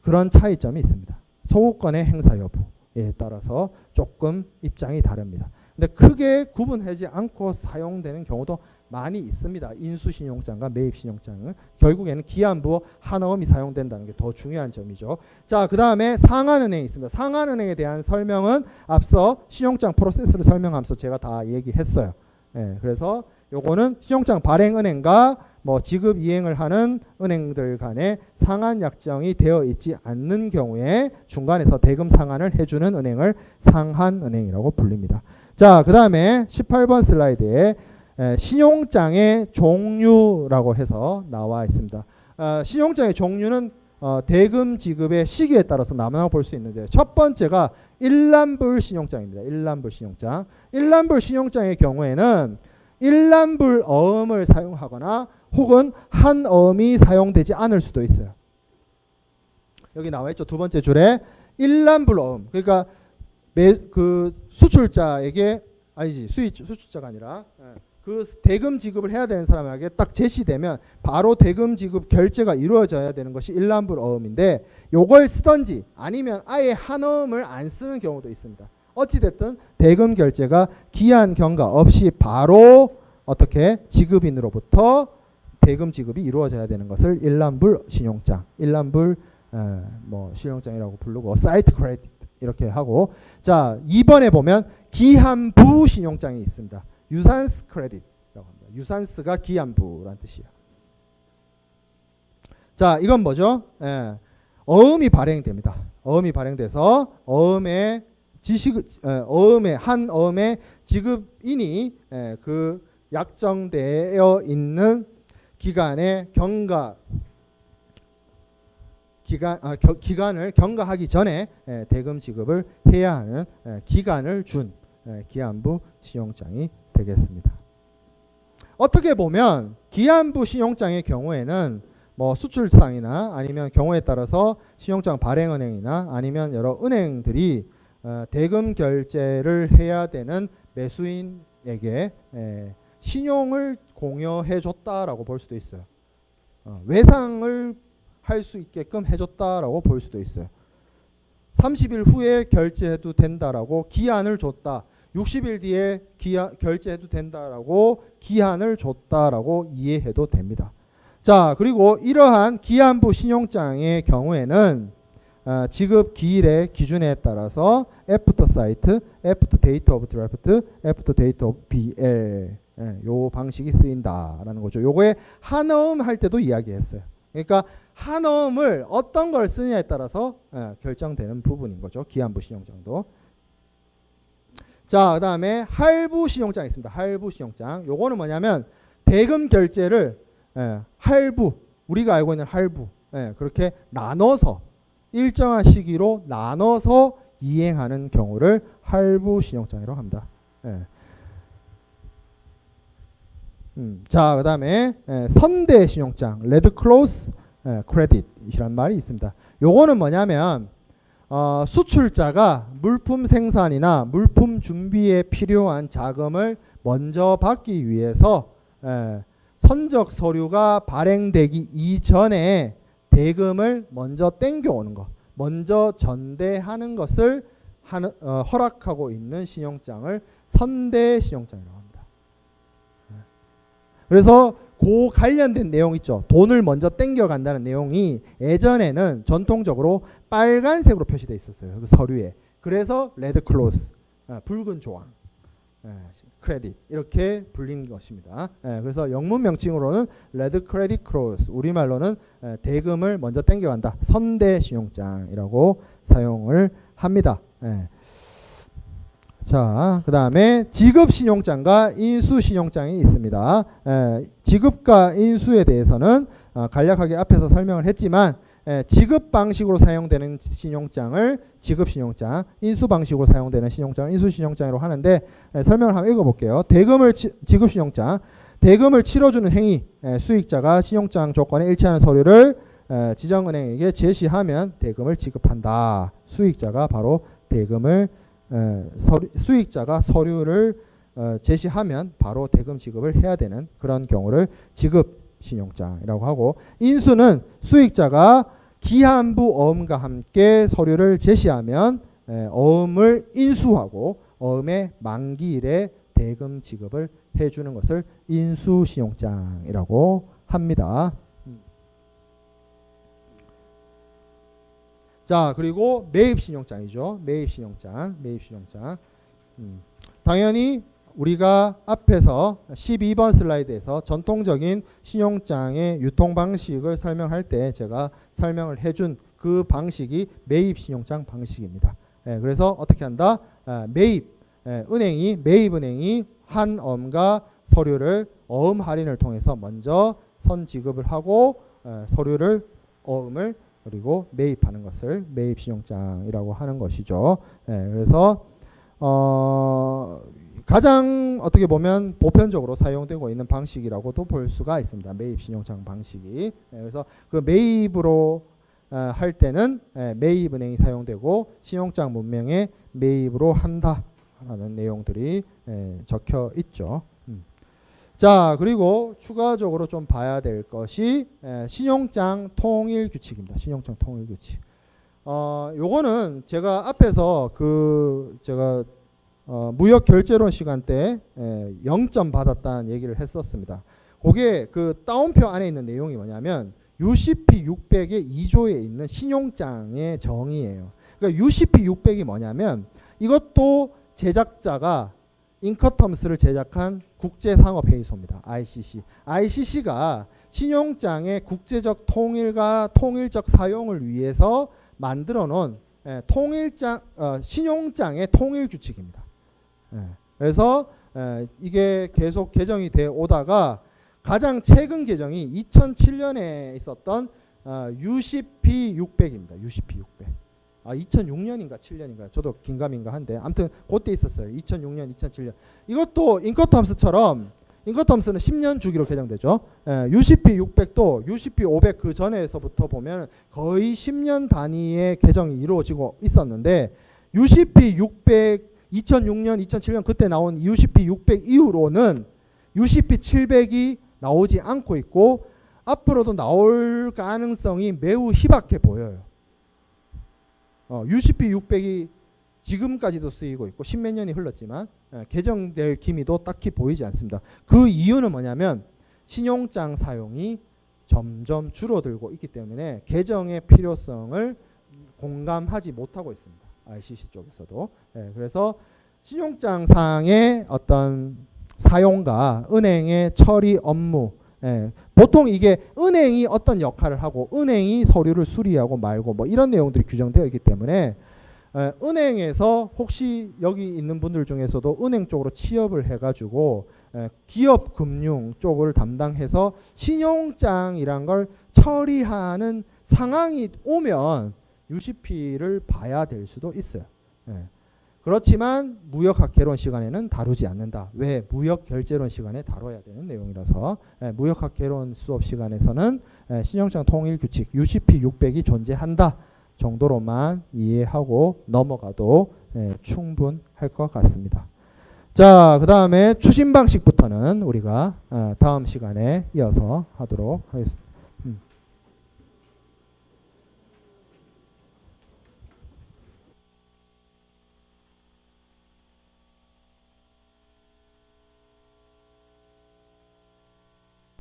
그런 차이점이 있습니다. 소구권의 행사 여부에 따라서 조금 입장이 다릅니다. 근데 크게 구분하지 않고 사용되는 경우도 많이 있습니다. 인수신용장과 매입신용장은 결국에는 기한부 한어음이 사용된다는 게 더 중요한 점이죠. 자, 그 다음에 상한은행이 있습니다. 상한은행에 대한 설명은 앞서 신용장 프로세스를 설명하면서 제가 다 얘기했어요. 그래서 요거는 신용장 발행은행과 뭐 지급 이행을 하는 은행들 간에 상한 약정이 되어 있지 않는 경우에 중간에서 대금 상환을 해주는 은행을 상한은행이라고 불립니다. 자, 그 다음에 18번 슬라이드에 신용장의 종류라고 해서 나와 있습니다. 신용장의 종류는 대금 지급의 시기에 따라서 나눠 볼 수 있는데 첫 번째가 일란불 신용장입니다. 일란불 신용장. 일란불 신용장의 경우에는 일란불 어음을 사용하거나 혹은 한 어음이 사용되지 않을 수도 있어요. 여기 나와 있죠. 두 번째 줄에 일란불 어음. 그러니까 그 수출자에게 아니지 수출자가 아니라 그 대금 지급을 해야 되는 사람에게 딱 제시되면 바로 대금 지급 결제가 이루어져야 되는 것이 일란불 어음인데 요걸 쓰던지 아니면 아예 한 어음을 안 쓰는 경우도 있습니다. 어찌됐든 대금 결제가 기한 경과 없이 바로 어떻게 지급인으로부터 대금 지급이 이루어져야 되는 것을 일란불 신용장, 일란불 뭐 신용장이라고 부르고 사이트 크레딧 이렇게 하고 자 2번에 보면 기한부 신용장이 있습니다. 유산스 크레딧이라고 합니다. 유산스가 기한부라는 뜻이에요. 자, 이건 뭐죠? 어음이 발행됩니다. 어음이 발행돼서 어음의 한 어음의 지급인이 그 약정되어 있는 기간의 기간을 경과하기 전에 대금 지급을 해야 하는 기간을 준 기한부 신용장이 되겠습니다. 어떻게 보면 기한부 신용장의 경우에는 뭐 수출상이나 아니면 경우에 따라서 신용장 발행은행이나 아니면 여러 은행들이 대금 결제를 해야 되는 매수인에게 신용을 공여해 줬다라고 볼 수도 있어요. 외상을 할 수 있게끔 해줬다라고 볼 수도 있어요. 30일 후에 결제해도 된다라고 기한을 줬다. 60일 뒤에 결제해도 된다라고 기한을 줬다라고 이해해도 됩니다. 자, 그리고 이러한 기한부 신용장의 경우에는 지급 기일의 기준에 따라서 애프터 사이트, 애프터 데이트 오브 드래프트, 애프터 데이트 오브 BL 요 방식이 쓰인다라는 거죠. 요거에 한어음 할 때도 이야기했어요. 그러니까 한어음을 어떤 걸 쓰느냐에 따라서 결정되는 부분인 거죠. 기한부 신용장도. 자, 그 다음에 할부 신용장이 있습니다. 할부 신용장. 요거는 뭐냐면 대금 결제를 할부, 우리가 알고 있는 할부, 그렇게 나눠서 일정한 시기로 나눠서 이행하는 경우를 할부 신용장이라고 합니다. 자, 그 다음에 선대 신용장, 레드 클로스 크레딧이란 말이 있습니다. 요거는 뭐냐면 수출자가 물품 생산이나 물품 준비에 필요한 자금을 먼저 받기 위해서 선적 서류가 발행되기 이전에 대금을 먼저 땡겨오는 것, 먼저 전대하는 것을 허락하고 있는 신용장을 선대 신용장이라고 합니다. 그래서 그 관련된 내용 있죠. 돈을 먼저 땡겨간다는 내용이 예전에는 전통적으로 빨간색으로 표시되어 있었어요. 그 서류에. 그래서 레드 클로스, 붉은 조항, 크레딧 이렇게 불린 것입니다. 그래서 영문 명칭으로는 레드 크레딧 클로스, 우리말로는 대금을 먼저 땡겨간다. 선대 신용장이라고 사용을 합니다. 자, 그 다음에 지급신용장과 인수신용장이 있습니다. 지급과 인수에 대해서는 간략하게 앞에서 설명을 했지만 지급 방식으로 사용되는 신용장을 지급신용장, 인수 방식으로 사용되는 신용장을 인수신용장으로 하는데 설명을 한번 읽어볼게요. 대금을 지급신용장, 대금을 치러주는 행위, 수익자가 신용장 조건에 일치하는 서류를 지정은행에게 제시하면 대금을 지급한다. 수익자가 바로 대금을 수익자가 서류를 제시하면 바로 대금 지급을 해야 되는 그런 경우를 지급신용장이라고 하고, 인수는 수익자가 기한부 어음과 함께 서류를 제시하면 어음을 인수하고 어음의 만기일에 대금 지급을 해주는 것을 인수신용장이라고 합니다. 자, 그리고 매입신용장이죠. 매입신용장. 당연히 우리가 앞에서 12번 슬라이드에서 전통적인 신용장의 유통 방식을 설명할 때 제가 설명을 해준 그 방식이 매입신용장 방식입니다. 그래서 어떻게 한다? 매입은행이 한 어음과 서류를 어음 할인을 통해서 먼저 선지급을 하고 서류를 어음을 그리고 매입하는 것을 매입신용장이라고 하는 것이죠. 그래서 가장 어떻게 보면 보편적으로 사용되고 있는 방식이라고도 볼 수가 있습니다. 매입신용장 방식이. 그래서 그 매입으로 할 때는 매입은행이 사용되고 신용장 문명에 매입으로 한다라는 내용들이 적혀 있죠. 자, 그리고 추가적으로 좀 봐야 될 것이 신용장 통일 규칙입니다. 신용장 통일 규칙. 요거는 제가 앞에서 제가 무역 결제론 시간 때 0점 받았다는 얘기를 했었습니다. 그게 그 따옴표 안에 있는 내용이 뭐냐면 UCP 600의 2조에 있는 신용장의 정의예요. 그러니까 UCP 600이 뭐냐면 이것도 제작자가 인커텀스를 제작한 국제상업회의소입니다. ICC. ICC가 신용장의 국제적 통일과 통일적 사용을 위해서 만들어 놓은 신용장의 통일 규칙입니다. 그래서 이게 계속 개정이 되어 오다가 가장 최근 개정이 2007년에 있었던 UCP 600입니다. UCP 600. 2006년인가 7년인가 저도 긴가민가 한데 아무튼 그때 있었어요. 2006년, 2007년. 이것도 인커텀스처럼 인커텀스는 10년 주기로 개정되죠. UCP 600도 UCP 500 그 전에서부터 보면 거의 10년 단위의 개정이 이루어지고 있었는데 UCP 600 2006년, 2007년 그때 나온 UCP 600 이후로는 UCP 700이 나오지 않고 있고 앞으로도 나올 가능성이 매우 희박해 보여요. UCP 600이 지금까지도 쓰이고 있고 십몇 년이 흘렀지만 개정될 기미도 딱히 보이지 않습니다. 그 이유는 뭐냐면 신용장 사용이 점점 줄어들고 있기 때문에 개정의 필요성을 공감하지 못하고 있습니다. ICC 쪽에서도. 그래서 신용장상의 어떤 사용과 은행의 처리 업무, 보통 이게 은행이 어떤 역할을 하고 은행이 서류를 수리하고 말고 뭐 이런 내용들이 규정되어 있기 때문에 은행에서 혹시 여기 있는 분들 중에서도 은행 쪽으로 취업을 해가지고 기업 금융 쪽을 담당해서 신용장이란 걸 처리하는 상황이 오면 UCP를 봐야 될 수도 있어요. 그렇지만 무역학개론 시간에는 다루지 않는다. 왜? 무역결제론 시간에 다뤄야 되는 내용이라서 무역학개론 수업 시간에서는 신용장 통일규칙 UCP 600이 존재한다 정도로만 이해하고 넘어가도 충분할 것 같습니다. 자, 그 다음에 추심 방식부터는 우리가 다음 시간에 이어서 하도록 하겠습니다.